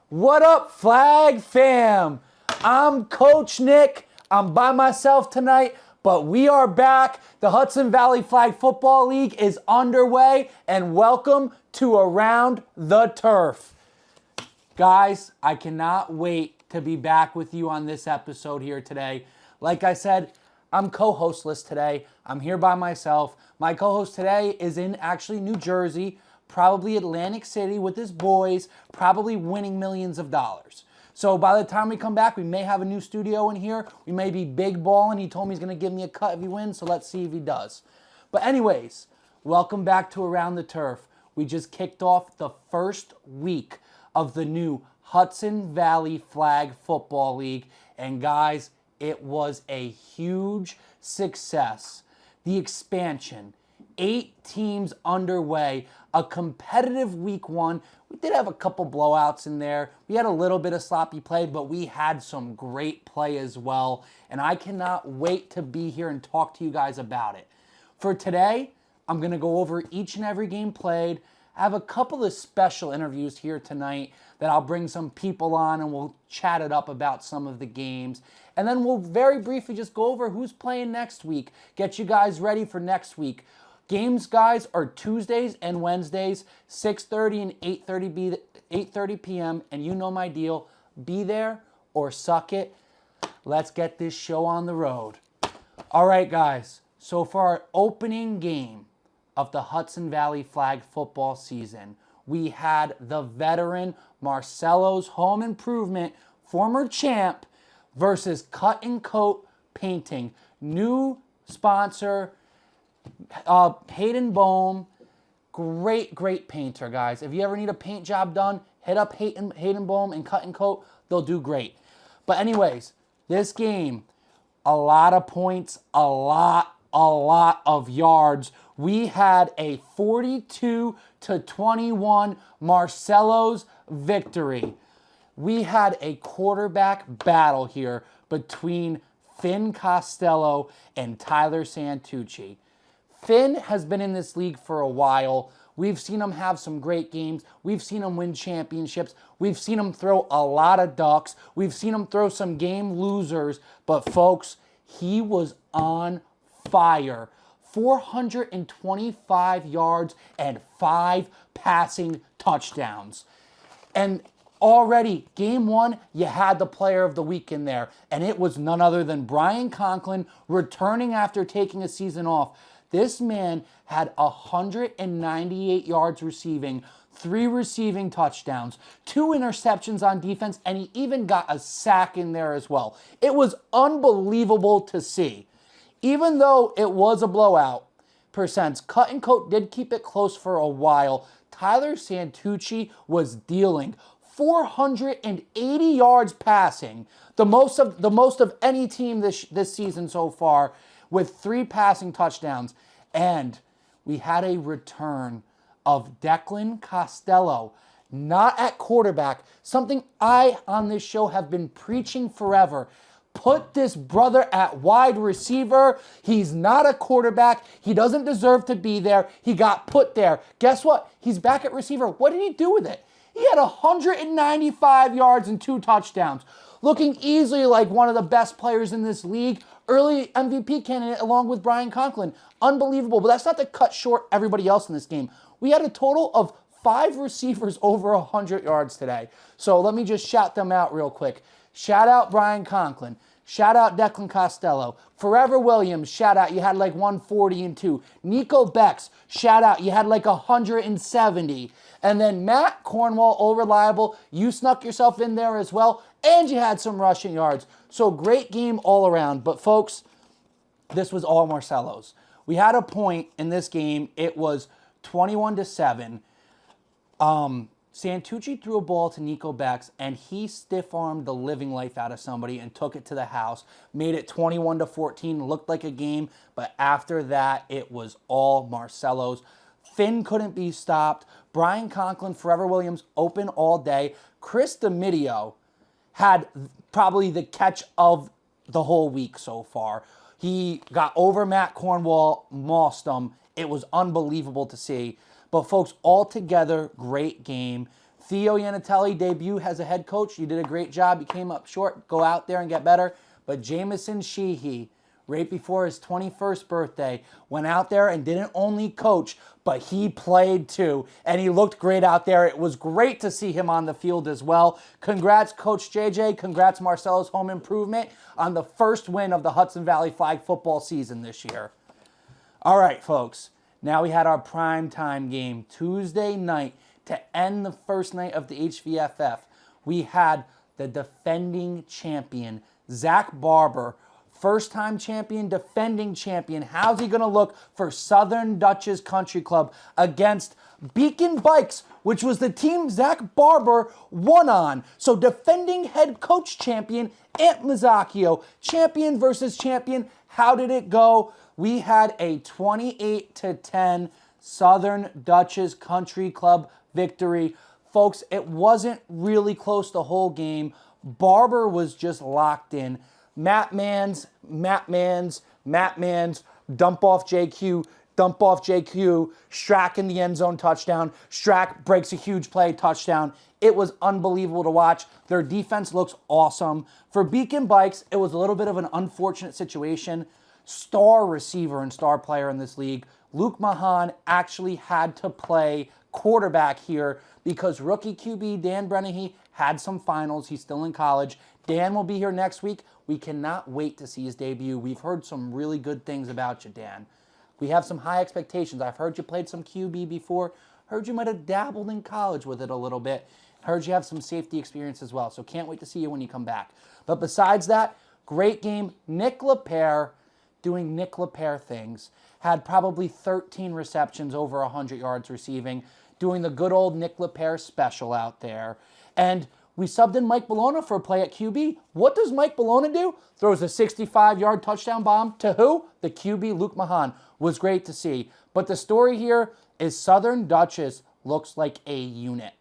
What up, Flag fam? I'm Coach Nick. I'm by myself tonight, but we are back. The Hudson Valley Flag Football League is underway, and welcome to Around the Turf. Guys, I cannot wait to be back with you on this episode here today. Like I said, I'm co-hostless today. I'm here by myself. My co-host today is in actually New Jersey, probably Atlantic City with his boys, probably winning millions of dollars. So by the time we come back, we may have a new studio in here. We may be big balling. He told me he's going to give me a cut if he wins, so let's see if he does. But anyways, welcome back to Around the Turf. We just kicked off the first week of the new Hudson Valley Flag Football League. And guys, it was a huge success. The expansion, 8 teams underway, a competitive week 1. We did have a couple blowouts in there. We had a little bit of sloppy play, but we had some great play as well. And I cannot wait to be here and talk to you guys about it. For today, I'm going to go over each and every game played. I have a couple of special interviews here tonight that I'll bring some people on and we'll chat it up about some of the games. And then we'll very briefly just go over who's playing next week. Get you guys ready for next week. Games, guys, are Tuesdays and Wednesdays, 6:30 and 8:30 p.m. And you know my deal. Be there or suck it. Let's get this show on the road. All right, guys. So for our opening game of the Hudson Valley Flag football season, we had the veteran Marcello's Home Improvement, former champ, versus Cut and Coat Painting. New sponsor, Hayden Bohm. Great painter, guys. If you ever need a paint job done, hit up Hayden Bohm and Cut and Coat. They'll do great. But anyways, this game, a lot of points, a lot of yards. We had a 42-21 Marcello's victory. We had a quarterback battle here between Finn Costello and Tyler Santucci. Finn has been in this league for a while. We've seen him have some great games. We've seen him win championships. We've seen him throw a lot of ducks. We've seen him throw some game losers. But folks, he was on fire. 425 yards and 5 passing touchdowns. And already, game 1, you had the player of the week in there. And it was none other than Brian Conklin returning after taking a season off. This man had 198 yards receiving, 3 receiving touchdowns, 2 interceptions on defense, and he even got a sack in there as well. It was unbelievable to see. Even though it was a blowout, Cut and Coat did keep it close for a while. Tyler Santucci was dealing 480 yards passing, the most of any team this season so far, with 3 passing touchdowns. And we had a return of Declan Costello, not at quarterback, something I on this show have been preaching forever. Put this brother at wide receiver. He's not a quarterback. He doesn't deserve to be there. He got put there. Guess what? He's back at receiver. What did he do with it? He had 195 yards and 2 touchdowns. Looking easily like one of the best players in this league. Early MVP candidate along with Brian Conklin. Unbelievable. But that's not to cut short everybody else in this game. We had a total of 5 receivers over 100 yards today. So let me just shout them out real quick. Shout out Brian Conklin. Shout out Declan Costello. Forever Williams, shout out. You had like 140 and 2. Nico Becks, shout out. You had like 170. And then Matt Cornwall, all reliable. You snuck yourself in there as well. And you had some rushing yards. So great game all around. But folks, this was all Marcello's. We had a point in this game. It was 21-7. Santucci threw a ball to Nico Becks, and he stiff-armed the living life out of somebody and took it to the house. Made it 21-14, looked like a game, but after that, it was all Marcello's. Finn couldn't be stopped. Brian Conklin, Forever Williams, open all day. Chris DeMidio had probably the catch of the whole week so far. He got over Matt Cornwall, mossed him. It was unbelievable to see. But folks, altogether, great game. Theo Yanatelli debut as a head coach. You did a great job. You came up short. Go out there and get better. But Jamison Sheehy, right before his 21st birthday, went out there and didn't only coach, but he played too. And he looked great out there. It was great to see him on the field as well. Congrats, Coach JJ. Congrats, Marcello's home improvement on the first win of the Hudson Valley Flag football season this year. All right, folks. Now we had our primetime game Tuesday night to end the first night of the HVFF. We had the defending champion, Zach Barber, first-time champion, defending champion. How's he going to look for Southern Dutchess Country Club against Beacon Bikes, which was the team Zach Barber won on? So defending head coach champion, Ant Mazzacchio, champion versus champion. How did it go? We had a 28-10 Southern Dutchess Country Club victory. Folks, it wasn't really close the whole game. Barber was just locked in. Matt Mans, dump off JQ, Strack in the end zone, touchdown. Strack breaks a huge play, touchdown. It was unbelievable to watch. Their defense looks awesome. For Beacon Bikes, it was a little bit of an unfortunate situation. Star receiver and star player in this league, Luke Mahan, actually had to play quarterback here because rookie QB Dan Brennahy had some finals. He's still in college. Dan will be here next week. We cannot wait to see his debut. We've heard some really good things about you, Dan. We have some high expectations. I've heard you played some QB before. Heard you might have dabbled in college with it a little bit. Heard you have some safety experience as well. So can't wait to see you when you come back. But besides that, great game. Nick LaPere doing Nick LaPere things. Had probably 13 receptions, over 100 yards receiving, doing the good old Nick LaPere special out there. And we subbed in Mike Bologna for a play at QB. What does Mike Bologna do? Throws a 65-yard touchdown bomb to who? The QB, Luke Mahan. Was great to see. But the story here is Southern Dutchess looks like a unit.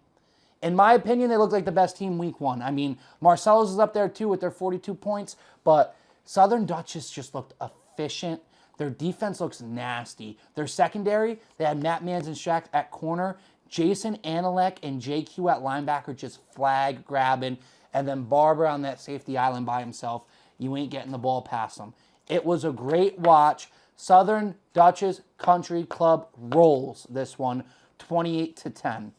In my opinion, they look like the best team week one. I mean, Marcello's is up there too with their 42 points, but Southern Dutchess just looked efficient. Their defense looks nasty. Their secondary, they had Matt Mans and Shack at corner, Jason Analek and JQ at linebacker just flag grabbing, and then Barber on that safety island by himself. You ain't getting the ball past him. It was a great watch. Southern Dutchess Country Club rolls this one, 28-10.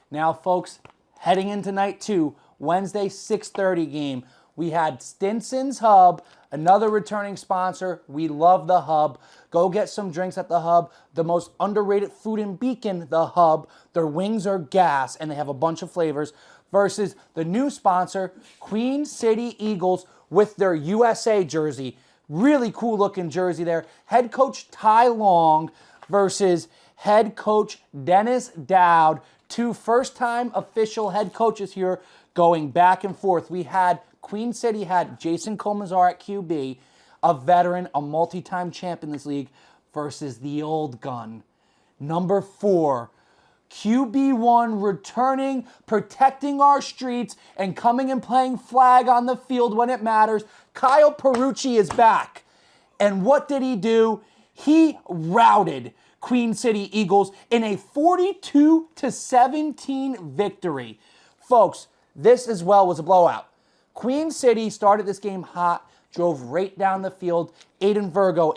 Now, folks, heading into night two, Wednesday 6:30 game, we had Stinson's Hub, another returning sponsor. We love the Hub. Go get some drinks at the Hub. The most underrated food in Beacon, the Hub. Their wings are gas, and they have a bunch of flavors. Versus the new sponsor, Queen City Eagles, with their USA jersey. Really cool looking jersey there. Head coach Ty Long versus head coach Dennis Dowd. Two first-time official head coaches here going back and forth. We had Queen City had Jason Comazar at QB, a veteran, a multi-time champ in this league, versus the old gun. Number 4, QB1 returning, protecting our streets, and coming and playing flag on the field when it matters. Kyle Perucci is back. And what did he do? He routed Queen City Eagles in a 42-17 victory. Folks, this as well was a blowout. Queen City started this game hot, drove right down the field. Aiden Virgo,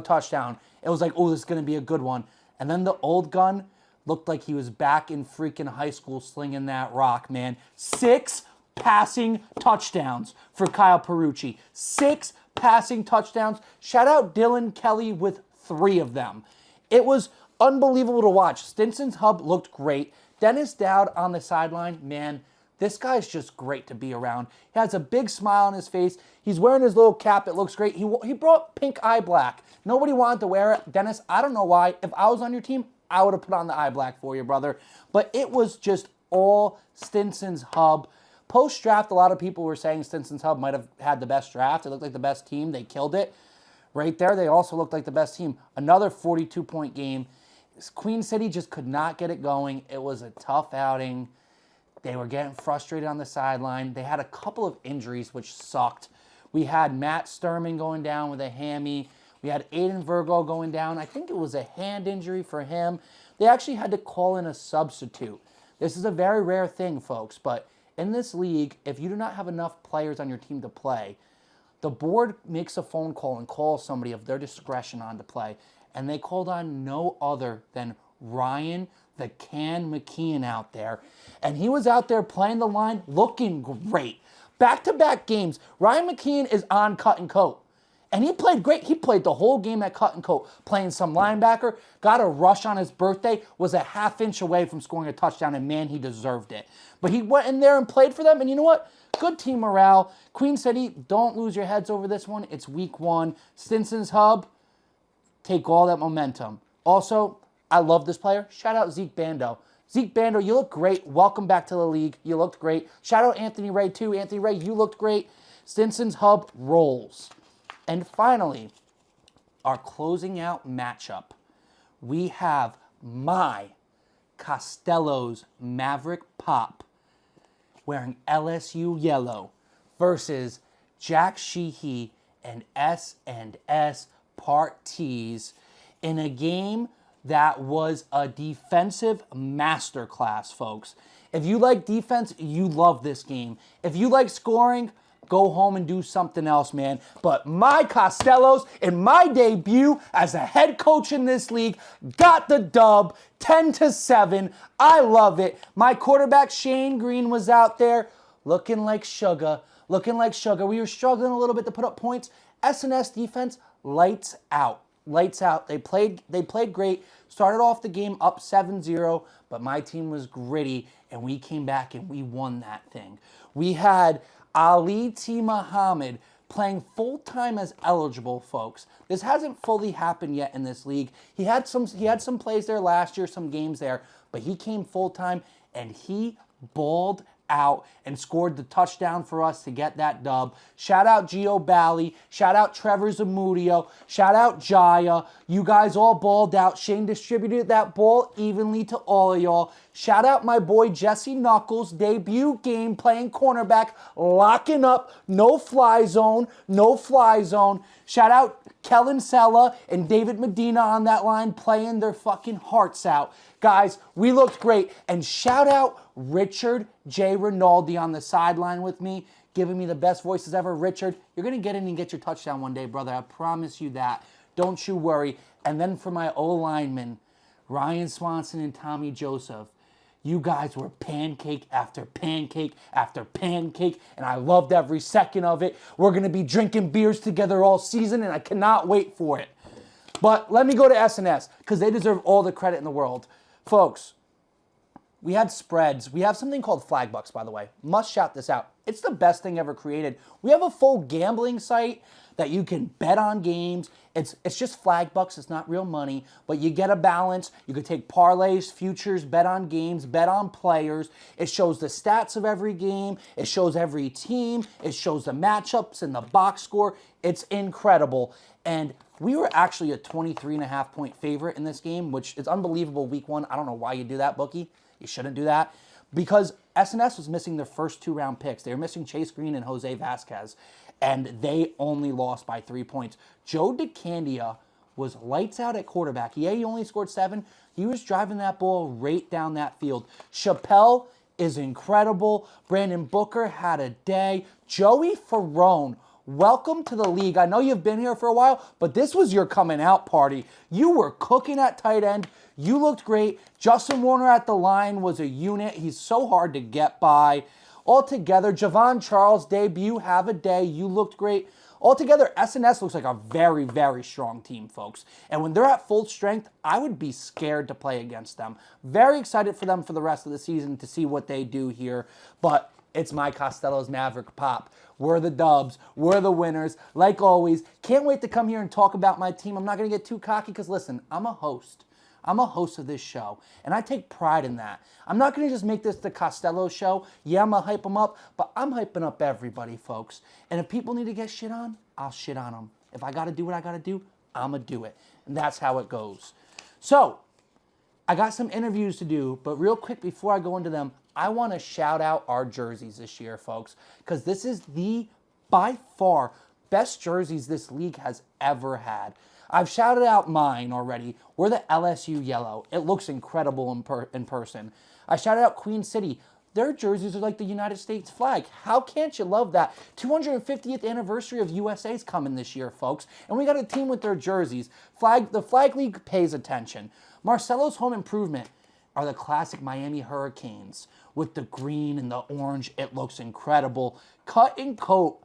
touchdown. It was like, oh, this is going to be a good one. And then the old gun looked like he was back in freaking high school slinging that rock, man. 6 passing touchdowns for Kyle Perucci. 6 passing touchdowns. Shout out Dylan Kelly with 3 of them. It was unbelievable to watch. Stinson's Hub looked great. Dennis Dowd on the sideline, man, this guy's just great to be around. He has a big smile on his face. He's wearing his little cap. It looks great. He brought pink eye black. Nobody wanted to wear it. Dennis, I don't know why. If I was on your team, I would have put on the eye black for you, brother. But it was just all Stinson's Hub. Post-draft, a lot of people were saying Stinson's Hub might have had the best draft. It looked like the best team. They killed it. Right there, they also looked like the best team. Another 42-point game. Queen City just could not get it going. It was a tough outing. They were getting frustrated on the sideline. They had a couple of injuries, which sucked. We had Matt Sturman going down with a hammy. We had Aiden Virgo going down. I think it was a hand injury for him. they actually had to call in a substitute. This is a very rare thing, folks, but in this league, if you do not have enough players on your team to play, the board makes a phone call and calls somebody of their discretion on to play, and they called on no other than Ryan the Can McKeon out there, and he was out there playing the line, looking great. Back-to-back games, Ryan McKeon is on cut and coat. And he played great. He played the whole game at cut and coat, playing some linebacker, got a rush on his birthday, was a half-inch away from scoring a touchdown, and man, he deserved it. But he went in there and played for them, and you know what? Good team morale. Queen City, don't lose your heads over this one. It's week 1. Stinson's hub, take all that momentum. Also, I love this player. Shout out Zeke Bando. Zeke Bando, you look great. Welcome back to the league. You looked great. Shout out Anthony Ray, too. Anthony Ray, you looked great. Stinson's hub rolls. And finally, our closing out matchup. We have my Costello's Maverick Pop wearing LSU yellow versus Jack Sheehy and S&S Parties in a game that was a defensive masterclass, folks. If you like defense, you love this game. If you like scoring, go home and do something else, man. But my Costellos, in my debut as a head coach in this league, got the dub 10-7. I love it. My quarterback, Shane Green, was out there looking like sugar. Looking like sugar. We were struggling a little bit to put up points. S&S defense, lights out. Lights out. They played great. Started off the game up 7-0, but my team was gritty, and we came back and we won that thing. We had Ali T. Muhammad playing full-time as eligible, folks. This hasn't fully happened yet in this league. He had some plays there last year, some games there, but he came full-time, and he balled out and scored the touchdown for us to get that dub. Shout out Gio Bally. Shout out Trevor Zamudio. Shout out Jaya. You guys all balled out. Shane distributed that ball evenly to all of y'all. Shout out my boy Jesse Knuckles. Debut game playing cornerback. Locking up. No fly zone. No fly zone. Shout out Kellen Sella and David Medina on that line playing their fucking hearts out. Guys, we looked great. And shout out Richard J. Rinaldi on the sideline with me, giving me the best voices ever. Richard, you're going to get in and get your touchdown one day, brother. I promise you that. Don't you worry. And then for my O-linemen, Ryan Swanson and Tommy Joseph, you guys were pancake after pancake after pancake, and I loved every second of it. We're going to be drinking beers together all season, and I cannot wait for it. But let me go to S&S, because they deserve all the credit in the world. Folks, we had spreads. We have something called Flag Bucks, by the way. Must shout this out. It's the best thing ever created. We have a full gambling site that you can bet on games. It's just Flag Bucks. It's not real money, but you get a balance. You can take parlays, futures, bet on games, bet on players. It shows the stats of every game. It shows every team. It shows the matchups and the box score. It's incredible. And we were actually a 23.5-point favorite in this game, which is unbelievable week 1. I don't know why you do that, bookie. You shouldn't do that. Because S&S was missing their first 2-round picks. They were missing Chase Green and Jose Vasquez, and they only lost by 3 points. Joe DeCandia was lights out at quarterback. Yeah, he only scored 7. He was driving that ball right down that field. Chappelle is incredible. Brandon Booker had a day. Joey Ferrone, welcome to the league. I know you've been here for a while, but this was your coming out party. You were cooking at tight end. You looked great. Justin Warner at the line was a unit. He's so hard to get by. Altogether, Javon Charles' debut, have a day. You looked great. Altogether, S&S looks like a very, very strong team, folks. And when they're at full strength, I would be scared to play against them. Very excited for them for the rest of the season to see what they do here. But it's my Costello's Maverick Pop. We're the dubs. We're the winners. Like always, can't wait to come here and talk about my team. I'm not going to get too cocky because, listen, I'm a host. I'm a host of this show, and I take pride in that. I'm not going to just make this the Costello show. Yeah, I'm going to hype them up, but I'm hyping up everybody, folks. And if people need to get shit on, I'll shit on them. If I got to do what I got to do, I'm going to do it. And that's how it goes. So, I got some interviews to do, but real quick before I go into them, I want to shout out our jerseys this year, folks, because this is the, by far, best jerseys this league has ever had. I've shouted out mine already. We're the LSU yellow. It looks incredible in person. I shouted out Queen City. Their jerseys are like the United States flag. How can't you love that? 250th anniversary of USA's coming this year, folks. And we got a team with their jerseys. The Flag League pays attention. Marcello's home improvement are the classic Miami Hurricanes with the green and the orange. It looks incredible. Cut and coat.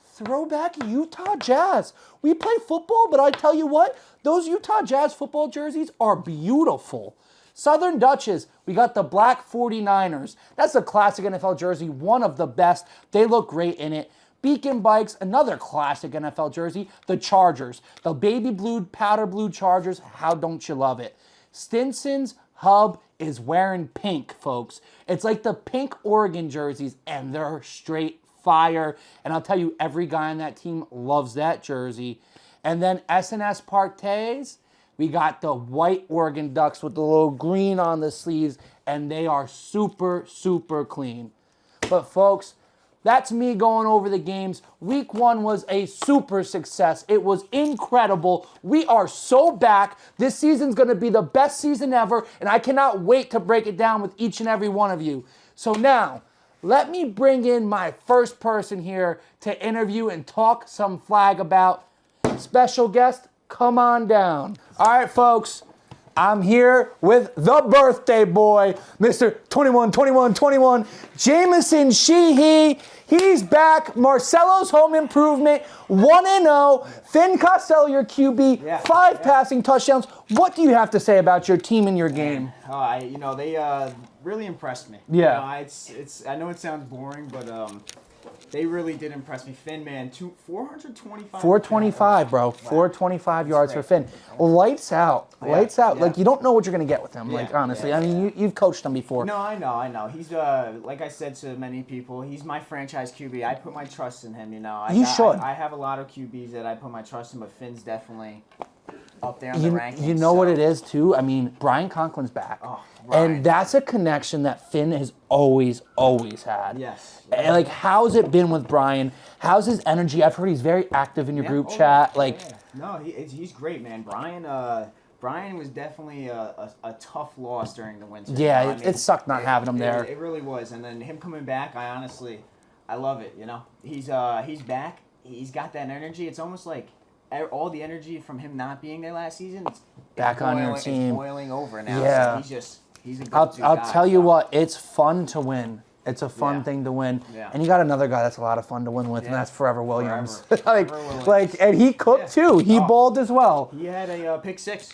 Throwback Utah Jazz. We play football, but I tell you what, those Utah Jazz football jerseys are beautiful. Southern Dutchess, we got the black 49ers. That's a classic NFL jersey, one of the best. They look great in it. Beacon Bikes, another classic NFL jersey. The Chargers, the baby blue, powder blue Chargers. How don't you love it? Stinson's hub is wearing pink, folks. It's like the pink Oregon jerseys, and they're straight fire. And I'll tell you, every guy on that team loves that jersey. And then S&S Partes, we got the white Oregon Ducks with the little green on the sleeves, and they are super, super clean. But folks, that's me going over the games. Week 1 was a super success. It was incredible. We are so back. This season's going to be the best season ever, and I cannot wait to break it down with each and every one of you. So now, let me bring in my first person here to interview and talk some flag about. Special guest, come on down. All right, folks, I'm here with the birthday boy, Mr. 21, Jamison Sheehy. He's back. Marcello's home improvement, 1-0. Finn Costello, your QB, 5 passing touchdowns. What do you have to say about your team and your game? They really impressed me. Yeah. I know it sounds boring, but they really did impress me. Finn, man, 425. 425, bro. Wow. 425 yards for Finn. Lights out. Lights out. Yeah. Like, you don't know what you're going to get with him, like, honestly. I mean, you've coached him before. No, I know. He's, like I said to many people, he's my franchise QB. I put my trust in him, you know. I have a lot of QBs that I put my trust in, but Finn's definitely up there in the rankings. You know what it is, too? I mean, Brian Conklin's back. Oh, and that's a connection that Finn has always had. Yes. And, like, how's it been with Brian? How's his energy? I've heard he's very active in your group chat. Like, No, he's great, man. Brian was definitely a tough loss during the winter. Yeah, it sucked not having him there. It really was. And then him coming back, I love it, you know. He's back. He's got that energy. It's almost like all the energy from him not being there last season, it's back on your team. It's boiling over now. Yeah. So he's a good I'll tell you what, it's fun to win. It's a fun thing to win. Yeah. And you got another guy that's a lot of fun to win with, and that's Forever Williams. And he cooked too. He bowled as well. He had a pick 6.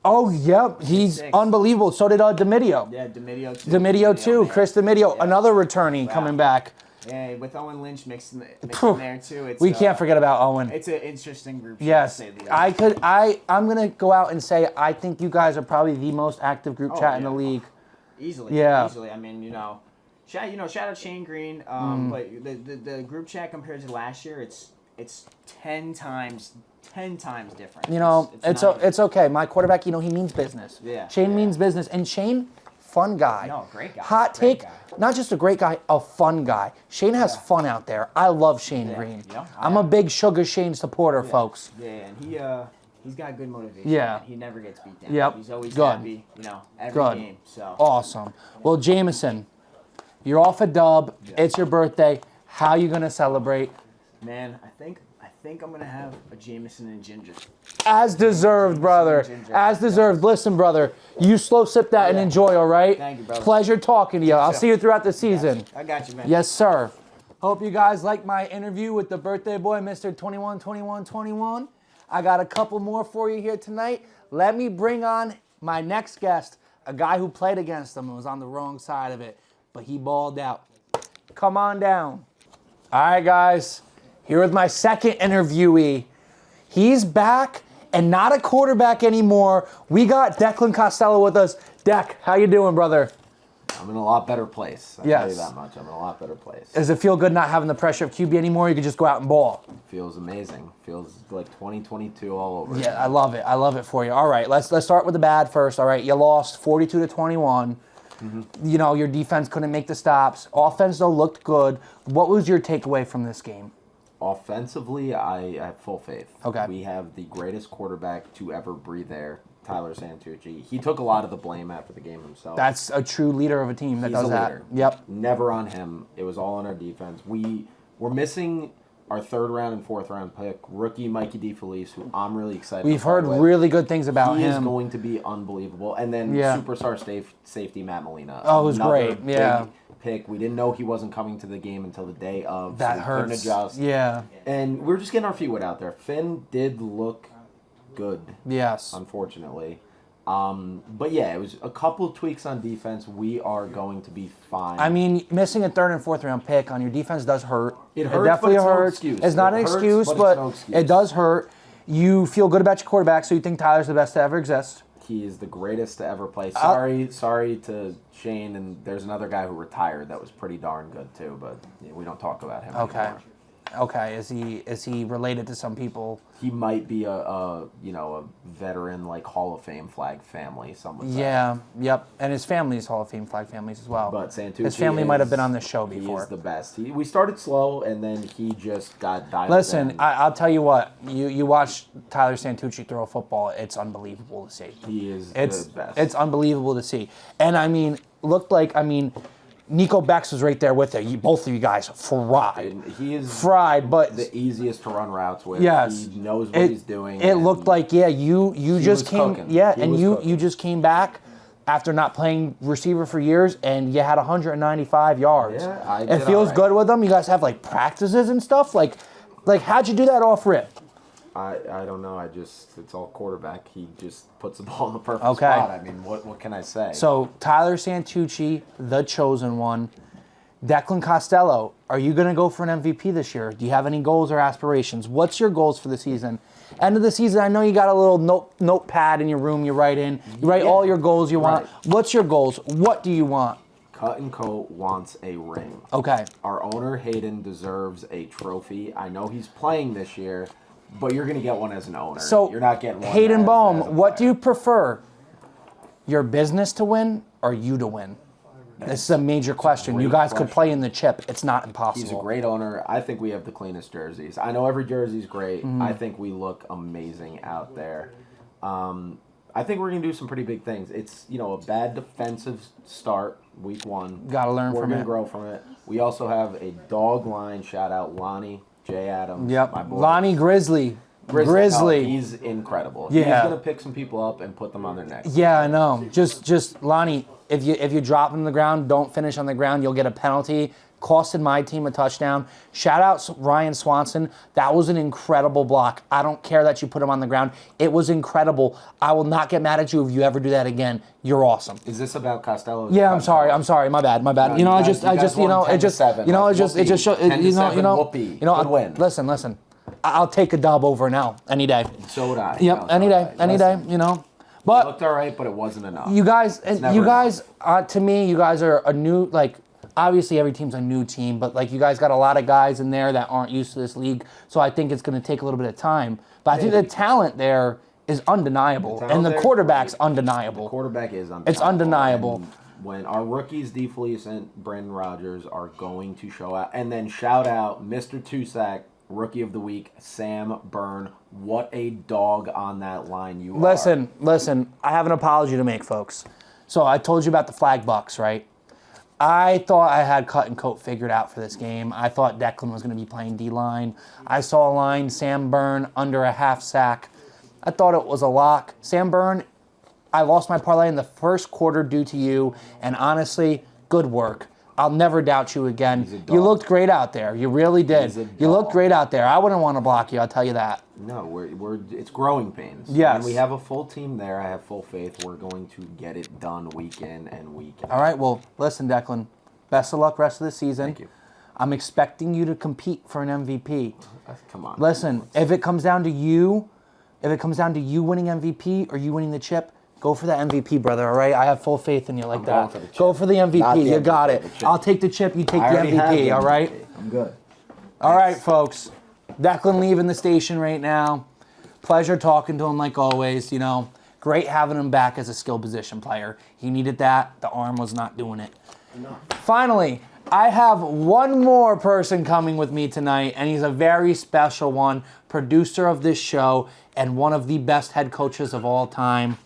Oh, yep. He's unbelievable. So did D'Amidio. Yeah, D'Amidio too. D'Amidio too. Man. Chris D'Amidio, another returnee coming back. Yeah, with Owen Lynch mixed in there too. We can't forget about Owen. It's an interesting group. Yes, I'm gonna go out and say I think you guys are probably the most active group chat in the league. Easily. Yeah. Easily. I mean, shout out Shane Green. But the group chat compared to last year, it's 10 times different. It's okay. My quarterback, he means business. Yeah. Shane means business, and Shane, fun guy. No, great guy. Hot take, not just a great guy, a fun guy. Shane has fun out there. I love Shane Green. Yeah. I'm a big Sugar Shane supporter, folks. Yeah, and he's got good motivation. Yeah. He never gets beat down. Yep. He's always happy, every game. So awesome. Well, Jamison, you're off a dub. Yeah. It's your birthday. How you gonna celebrate? Man, I think I'm gonna have a Jamison and ginger. As deserved, brother. As deserved. Listen, brother, you slow sip that and enjoy, all right? Thank you, brother. Pleasure talking to you. I'll see you throughout the season. I got you, man. Yes, sir. Hope you guys like my interview with the birthday boy, Mr. 21. I got a couple more for you here tonight. Let me bring on my next guest, a guy who played against him and was on the wrong side of it, but he balled out. Come on down. All right, guys. Here with my second interviewee. He's back and not a quarterback anymore. We got Declan Costello with us. Dec, how you doing, brother? I'm in a lot better place. I'll tell you that much. I'm in a lot better place. Does it feel good not having the pressure of QB anymore? You can just go out and ball. It feels amazing. Feels like 2022 all over. Yeah, I love it. I love it for you. All right, let's start with the bad first. All right, you lost 42-21. Mm-hmm. Your defense couldn't make the stops. Offense, though, looked good. What was your takeaway from this game? Offensively, I have full faith. Okay. We have the greatest quarterback to ever breathe air, Tyler Santucci. He took a lot of the blame after the game himself. That's a true leader of a team that does that. Leader. Yep. Never on him. It was all on our defense. We're missing our 3rd round and 4th round pick, rookie Mikey DeFelice, who I'm really excited We've heard really good things about him. He is going to be unbelievable. And then superstar safety Matt Molina. Oh, it was great. Yeah. Pick. We didn't know he wasn't coming to the game until the day of. That so hurts. Couldn't adjust. Yeah. And we're just getting our feet wet out there. Finn did look good. Yes. Unfortunately. But yeah, it was a couple of tweaks on defense. We are going to be fine. I mean, missing a 3rd and 4th round pick on your defense does hurt. It hurts, definitely but it's hurts. no excuse. It's not an excuse, but it does hurt. You feel good about your quarterback, so you think Tyler's the best to ever exist. He is the greatest to ever play. Sorry to Shane, and there's another guy who retired that was pretty darn good too, but we don't talk about him anymore. Okay. Is he related to some people? He might be a veteran like Hall of Fame flag family. Some would say. Yeah. Yep. And his family's Hall of Fame flag families as well. But Santucci, his family might have been on this show before. He's the best. We started slow, and then he just got dialed Listen, in. I'll tell you what. You watch Tyler Santucci throw a football. It's unbelievable to see. He is the best. It's unbelievable to see. And I mean, Nico Bex was right there with it. Both of you guys fried. He is fried, but the easiest to run routes with. Yes, he knows what he's doing. It looked like you just came cooking. You just came back after not playing receiver for years, and you had 195 yards. Yeah, it feels good with them. You guys have like practices and stuff. Like how'd you do that off rip? I don't know. It's all quarterback. He just puts the ball in the perfect spot. I mean, what can I say? So Tyler Santucci, the chosen one. Declan Costello, are you going to go for an MVP this year? Do you have any goals or aspirations? What's your goals for the season? End of the season, I know you got a little notepad in your room you write in. You write all your goals you want. Right. What's your goals? What do you want? Cut and Coat wants a ring. Okay. Our owner, Hayden, deserves a trophy. I know he's playing this year, but you're going to get one as an owner. So you're not getting one Hayden Bohm, as a what do you prefer? Your business to win or you to win? This is a major question. You guys could play in the chip. It's not impossible. He's a great owner. I think we have the cleanest jerseys. I know every jersey's great. I think we look amazing out there. I think we're going to do some pretty big things. It's, a bad defensive start week 1. Got to learn from it. We're going to grow from it. We also have a dog line. Shout out Lonnie, Jay Adams. Yep. My boy. Lonnie Grizzly. No, he's incredible. Yeah. He's going to pick some people up and put them on their necks. Yeah, I know. Just Lonnie, if you drop him to the ground, don't finish on the ground, you'll get a penalty. Costed my team a touchdown. Shout out Ryan Swanson. That was an incredible block. I don't care that you put him on the ground. It was incredible. I will not get mad at you if you ever do that again. You're awesome. Is this about Costello? Yeah, I'm sorry. My bad. No, Good win. Listen. I'll take a dub over an L any day. So would I. Yep, any day. But it looked all right, but it wasn't enough. You guys, to me, you guys are a new, obviously every team's a new team, but you guys got a lot of guys in there that aren't used to this league, so I think it's going to take a little bit of time. But I think the talent there is undeniable, and the quarterback's undeniable. The quarterback is undeniable. It's undeniable. And when our rookies, DeFelice and Brandon Rogers, are going to show out, and then shout out Mr. Tusack, Rookie of the Week, Sam Byrne. What a dog on that line you are. Listen, I have an apology to make, folks. So I told you about the flag bucks, right? I thought I had Cut and Coat figured out for this game. I thought Declan was going to be playing D-line. I saw a line, Sam Byrne, under a half sack. I thought it was a lock. Sam Byrne, I lost my parlay in the first quarter due to you, and honestly, good work. I'll never doubt you again. You looked great out there. You really did. You looked great out there. I wouldn't want to block you, I'll tell you that. No, it's growing pains. Yes. And we have a full team there. I have full faith. We're going to get it done week in and week out. All right, well, listen, Declan. Best of luck rest of the season. Thank you. I'm expecting you to compete for an MVP. Come on. Listen, if it comes down to you winning MVP or you winning the chip, go for the MVP, brother, all right? I have full faith in you like that. Go for the MVP. You got it. I'll take the chip. You take the MVP, all right? I'm good. All right, folks. Declan leaving the station right now. Pleasure talking to him like always, Great having him back as a skill position player. He needed that. The arm was not doing it. Finally, I have one more person coming with me tonight, and he's a very special one, producer of this show, and one of the best head coaches of all time.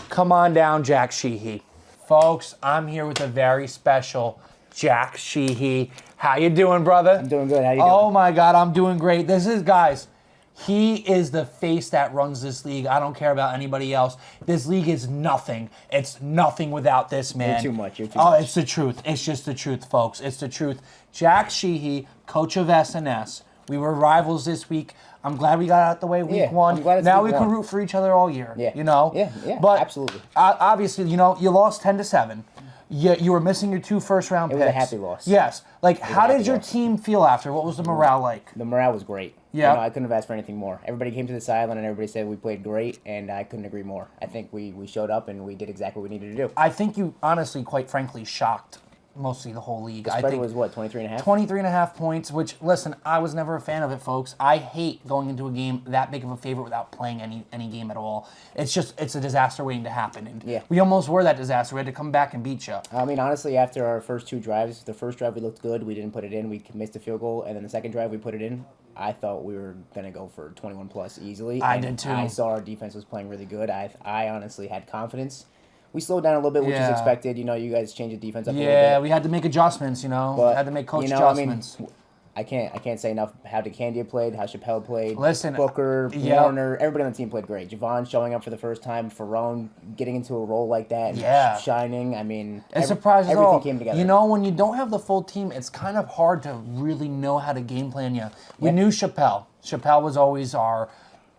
Come on down, Jack Sheehy. Folks, I'm here with a very special Jack Sheehy. How you doing, brother? I'm doing good. How you doing? Oh my God, I'm doing great. This is, guys, he is the face that runs this league. I don't care about anybody else. This league is nothing. It's nothing without this man. You're too much. Oh, it's the truth. It's just the truth, folks. It's the truth. Jack Sheehy, coach of SNS. We were rivals this week. I'm glad we got out the way week one. I'm glad it's now week we can one. root for each other all year. Yeah. You know? Yeah, But absolutely. Obviously, you know, you lost 10-7. You were missing your 2 first-round picks. It was a happy loss. Yes. Like, how did your loss. team feel after? What was the morale like? The morale was great. Yeah. You know, I couldn't have asked for anything more. Everybody came to the sideline and everybody said we played great, and I couldn't agree more. I think we showed up and we did exactly what we needed to do. I think you, honestly, quite frankly, shocked mostly the whole league. The I spread think was what, 23.5? 23.5 points, which, listen, I was never a fan of it, folks. I hate going into a game that big of a favorite without playing any game at all. It's a disaster waiting to happen. And Yeah. we almost were that disaster. We had to come back and beat you. I mean, honestly, after our first 2 drives, the first drive we looked good. We didn't put it in. We missed a field goal. And then the second drive we put it in. I thought we were going to go for 21-plus easily. I and did too. I saw our defense was playing really good. I honestly had confidence. We slowed down a little bit, which is Yeah. expected. You know, you guys changed the defense up a little bit. Yeah, we had to make adjustments, you know. But, We had to make coach you know, I mean, adjustments. I can't say enough how DeCandia played, how Chappelle played. Listen, Booker, yeah. Warner, everybody on the team played great. Javon showing up for the first time, Ferrone getting into a role like that, and Yeah. shining. I mean, It surprises everything all. came together. You know, when you don't have the full team, it's kind of hard to really know how to game plan you. We Yeah. knew Chappelle. Chappelle was always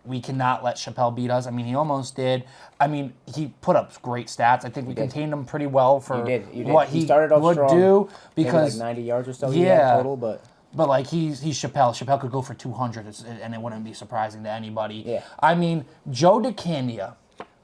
we cannot let Chappelle beat us. I mean, he almost did. I mean, he put up great stats. I think we contained him pretty well for You did. what He he started off would strong, do. maybe Because like 90 yards or so he had Yeah. total, but like he's Chappelle. Chappelle could go for 200, and it wouldn't be surprising to anybody. Yeah. I mean, Joe DeCandia.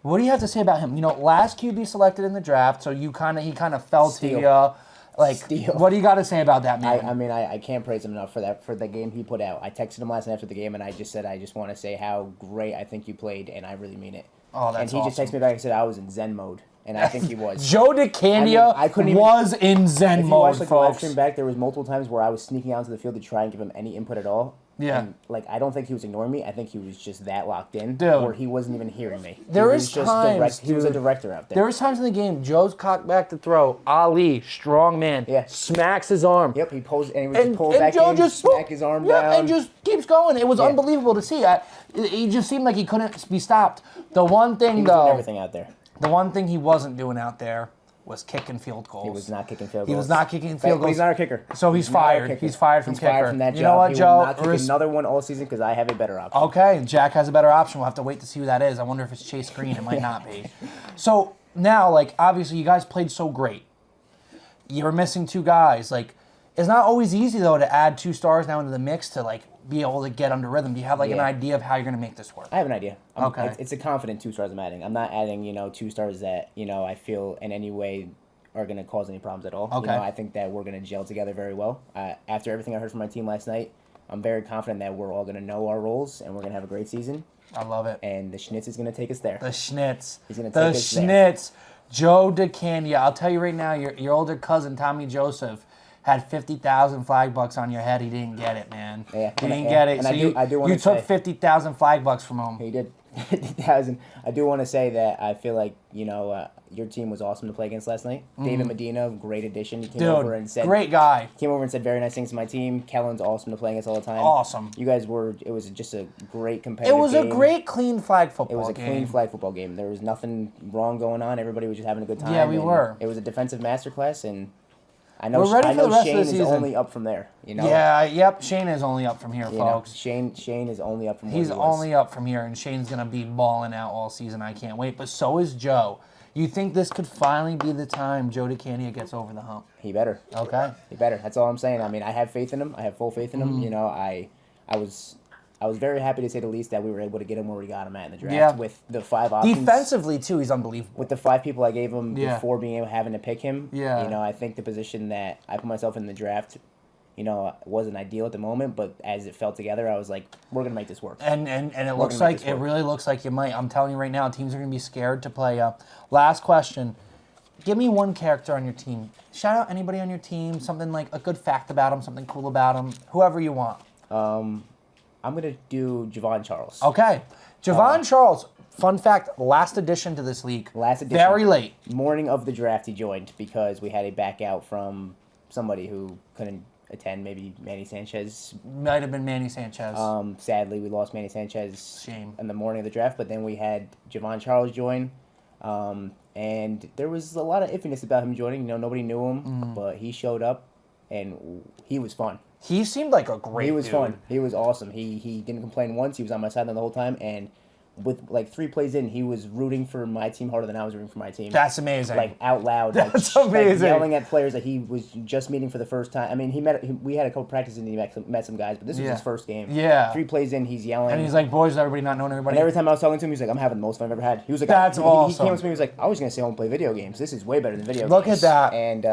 What do you have to say about him? You know, last QB selected in the draft, so he kind of fell Steal. to you. Like, Steal. what do you got to say about that, man? I mean, I can't praise him enough for the game he put out. I texted him last night after the game, and I just said, I just want to say how great I think you played, and I really mean it. Oh, that's And he just awesome. texted me back and said I was in Zen mode, and I think he was. Joe DeCandia I couldn't even- was in Zen If you mode, watch like the live folks. stream back, there was multiple times where I was sneaking out into the field to try and give him any input at all. Yeah. And, like, I don't think he was ignoring me. I think he was just that locked in, Dude. or he wasn't even hearing me. There he is was just times, he was a dude. director out there. There was times in the game, Joe's cocked back to throw. Ali, strong man, Yeah. smacks his arm. Yep, he posed and he was And, just pulled and back Joe in, just smack his arm yeah, down, and just keeps going. It was Yeah. unbelievable to see. He just seemed like he couldn't be stopped. The one thing, he was doing though, everything out there. the one thing he wasn't doing out there was kicking field goals. He was not kicking field goals. He was not kicking But field goals. he's not a kicker. So he's not a fired. kicker. He's fired from He's kicker. fired from that You job. know what, he Joe? will not kick another one all season because I have a better option. Okay, Jack has a better option. We'll have to wait to see who that is. I wonder if it's Chase Green. It might not be. So now, like, obviously, you guys played so great. You were missing 2 guys. Like, it's not always easy, though, to add 2 stars now into the mix to, like, be able to get under rhythm. Do you have, like, an Yeah. idea of how you're going to make this work? I have an idea. Okay. It's a confident 2 stars I'm adding. I'm not adding, 2 stars that, I feel in any way are going to cause any problems at all. Okay. I think that we're going to gel together very well. After everything I heard from my team last night, I'm very confident that we're all going to know our roles and we're going to have a great season. I love it. And the Schnitz is going to take us there. The Schnitz. He's gonna The take us there. Schnitz. Joe DeCandia. I'll tell you right now, your older cousin, Tommy Joseph, had 50,000 flag bucks on your head. He didn't get it, man. Yeah, He and- didn't get it. and So I do wanna you took say- 50,000 flag bucks from him. He did 50,000. I do want to say that I feel like, your team was awesome to play against last night. David Medina, great addition. He came over and Dude, said great guy. Came over and said very nice things to my team. Kellen's awesome to play against all the time. Awesome. You guys it was just a great It competitive was a game. great, clean flag football It was a game. clean flag football game. There was nothing wrong going on. Everybody was just having a good time. Yeah, we and were. It was a defensive masterclass, and I know We're ready I for the know rest of Shane the is season. only up from there. Yeah, yep. Shane is only up from here, You know, folks. Shane is only up from where He's he was. only up from here, and Shane's going to be balling out all season. I can't wait. But so is Joe. You think this could finally be the time Joe DeCandia gets over the hump? He better. Okay. He better. That's all I'm saying. I mean, I have faith in him. I have full faith in him. I was very happy to say the least that we were able to get him where we got him at in the draft Yeah. with the 5 options. Defensively, too, he's unbelievable. With the 5 people I gave him Yeah. before having to pick him. Yeah. I think the position that I put myself in the draft, wasn't ideal at the moment, but as it fell together, I was like, we're gonna make this work. And it looks gonna make like this work. really looks like you might. I'm telling you right now, teams are going to be scared to play. Last question: give me one character on your team. Shout out anybody on your team, something like a good fact about them, something cool about them, whoever you want. I'm going to do Javon Charles. Okay. Javon Charles, fun fact, last addition to this league. Last edition. Very late. Morning of the draft he joined because we had a back out from somebody who couldn't attend, maybe Manny Sanchez. Might have been Manny Sanchez. Sadly, we lost Manny Sanchez Shame. in the morning of the draft, but then we had Javon Charles join. And there was a lot of iffiness about him joining. You know, nobody knew him, but he showed up, and he was fun. He seemed like a great He was dude. fun. He was awesome. He didn't complain once. He was on my sideline the whole time, and with like 3 plays in, he was rooting for my team harder than I was rooting for my team. That's amazing. Like out loud. That's like, amazing. Like yelling at players that he was just meeting for the first time. I mean, we had a couple practices and he met some guys, but this was his first game. Yeah. 3 plays in, he's yelling. And he's like, boys, everybody not knowing everybody. And every time I was talking to him, he was like, I'm having the most fun I've ever had. He was like, That's awesome. He came up to me, he was like, I was going to stay home and play video games. This is way better than video games. Look at that. And,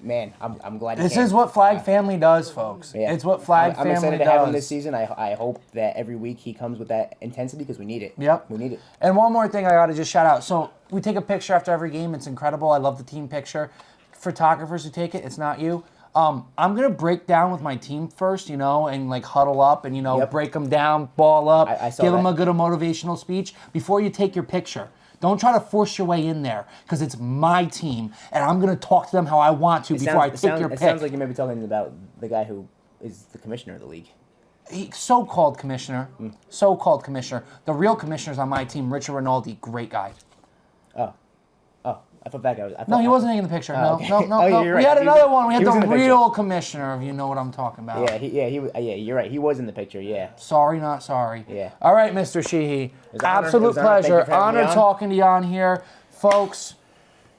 man, I'm glad he This came. is what Flag Family does, folks. Yeah. It's what Flag I'm Family excited to does. have him this season. I hope that every week he comes with that intensity because we need it. Yep. We need it. And one more thing I got to just shout out. So we take a picture after every game. It's incredible. I love the team picture. Photographers who take it, it's not you. I'm going to break down with my team first, you know, and like huddle up and, you know, break them down, ball up, I saw give them that. a good motivational speech before you take your picture. Don't try to force your way in there because it's my team, and I'm going to talk to them how I want to before I take your pick. It sounds like you may be talking about the guy who is the commissioner of the league. So-called commissioner. So-called commissioner. The real commissioner's on my team, Richard Rinaldi. Great guy. I thought that guy was... No, he wasn't in the picture. No, okay. no. Oh, you're right. We had He another was- one. We had he was the in the picture. real commissioner, if you know what I'm talking about. Yeah, you're right. He was in the picture, yeah. Sorry, not sorry. Yeah. All right, Mr. Sheehy. was an honor. It Absolute was an honor. Thank you pleasure. for having me Honor on. talking to you on here. Folks,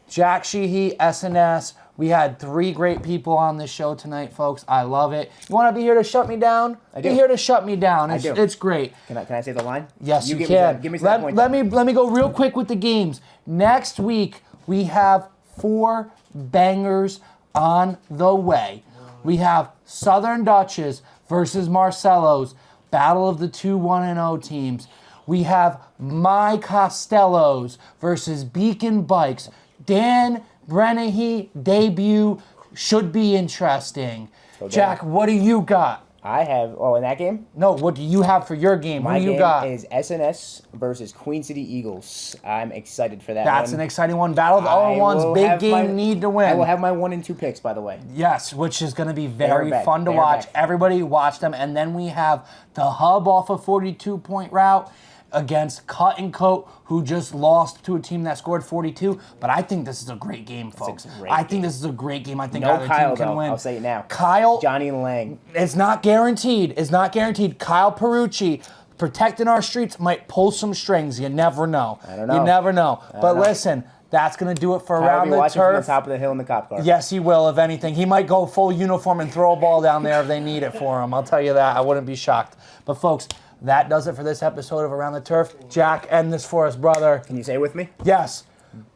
Jack Sheehy, SNS. We had 3 great people on this show tonight, folks. I love it. You want to be here to shut me down? I do. Be here to shut me down. I do. It's great. Can I say the line? Yes, you give can. Me give me that point. let me go real quick with the games. Next week, we have 4 bangers on the way. We have Southern Dutchess versus Marcello's, battle of the 2 1-0 teams. We have my Costellos versus Beacon Bikes. Dan Brenahy debut should be interesting. Jack, what do you got? I have... Oh, in that game? No, what do you have for your game? My What do you game got? is SNS versus Queen City Eagles. I'm excited for that That's one. an exciting one. Battle of the all ones, big game, need to win. I will have my 1 and 2 picks, by the way. Yes, which is going to be very back. fun to They are watch. back. Everybody watch them. And then we have the Hub off a 42-point route against Cut and Coat, who just lost to a team that scored 42. But I think this is a great game, folks. I think this is a great game. I think No either Kyle, team can though. win. I'll say it now. Kyle, Johnny Lang. it's not guaranteed. It's not guaranteed. Kyle Perucci, protecting our streets, might pull some strings. You never know. I don't know. You never know. But know. listen, that's going to do it for I'll Around be the watching from the Turf. top of the hill in the cop car. Yes, he will, if anything. He might go full uniform and throw a ball down there if they need it for him. I'll tell you that. I wouldn't be shocked. But, folks, that does it for this episode of Around the Turf. Jack, end this for us, brother. Can you say it with me? Yes.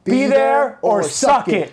Be there or suck it.